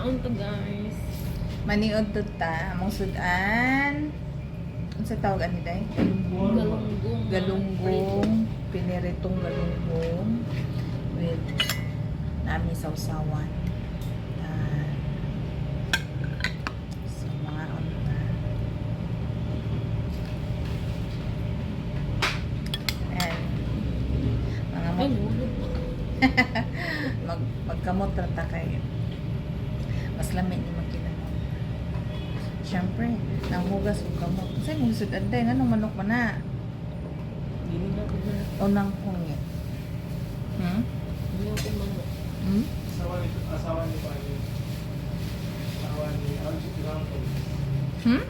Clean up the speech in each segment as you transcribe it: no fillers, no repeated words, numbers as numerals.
Kaon to guys. Maniod to ta. Among sudan. Ano sa tawag ani day? Galunggong. Galunggong. Piniritong galunggong. With nami sausawan. So, mga ano na. And, mga Ay, hulog. magkamot rata kayo. Mas lamig ni magkinamot. Siyempre, nanghugas o kamot. Kasi mong sudan day, nga nung manok man na. Hindi na ako manok. O nang kungit. Hmm? Hindi ako manok. Hmm? Asawa ni Pani. Asawa ni Alji Tirangko. Hmm?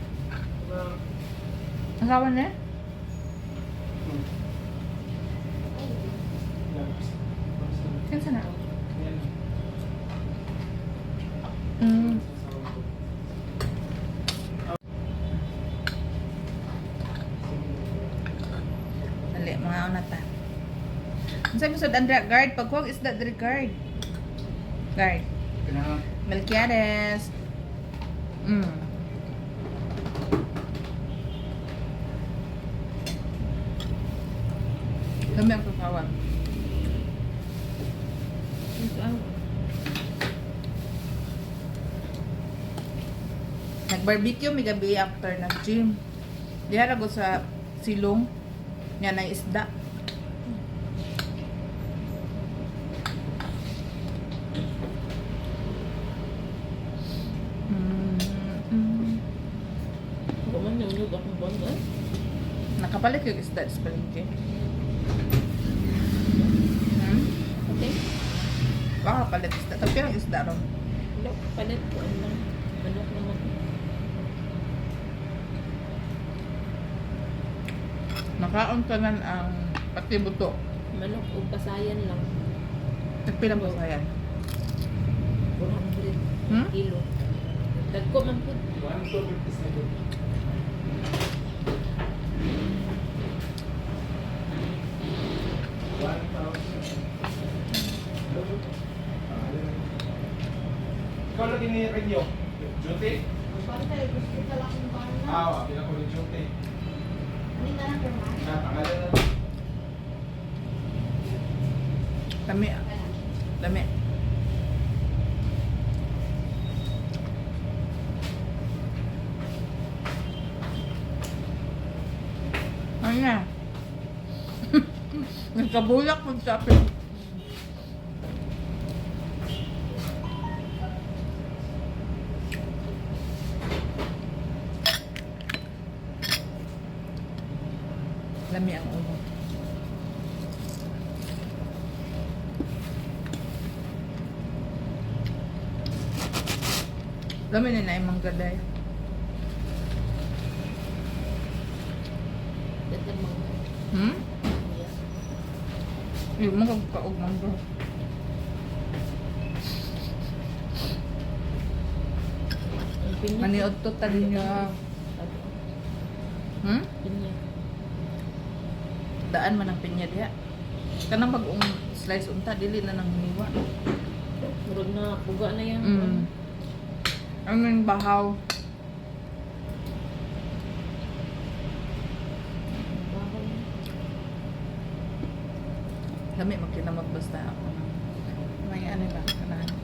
Asawa niya? Kansa na? Hmm. Dali, mga unata. Ang sabi sa Andra, guard. Pagkuwag isda dali guard. Guard. Melquiades. Dami ang kakawag. Nag-barbecue may gabi after nag-gym. Diha ko sa silong. Nga na isda. Ako man nahulog akong bangga. Nakapalit yung isda sa palengke. Okay. Baka palit isda. Tapi lang isda ron. Wala, palit ko. Ano lang. Manok naman. Nakaon ka nan ang pati buto. Manok o pasayan lang. Nagpilang ba sayan? 400 kilo. Dagko man po. 1,257. Ikaw lagi ni Radio? Duty? Bilang ko ni Duty. Pangalan na. Dami. Dami. Ano na? Nagkabulak mo sa akin. Lami ang ulo. Lami na na yung manggaday. Dagdag mga. Hmm? Yung mga kaog mangga. Maniod to tali niya. Hmm? Pinya. Daan man ang pinya diha. Kanang bagong slice unta dili na nang hiniwa. Murag na buga na yan. Ano yung bahaw? Bahaw. Lami magkinamot basta ako. May ano ba? Kanahan.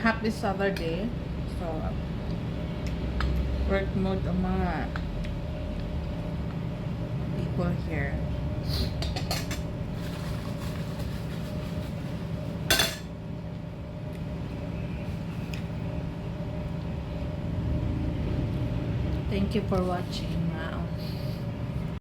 Happy Saturday. So, work mode ang mga people here. Thank you for watching.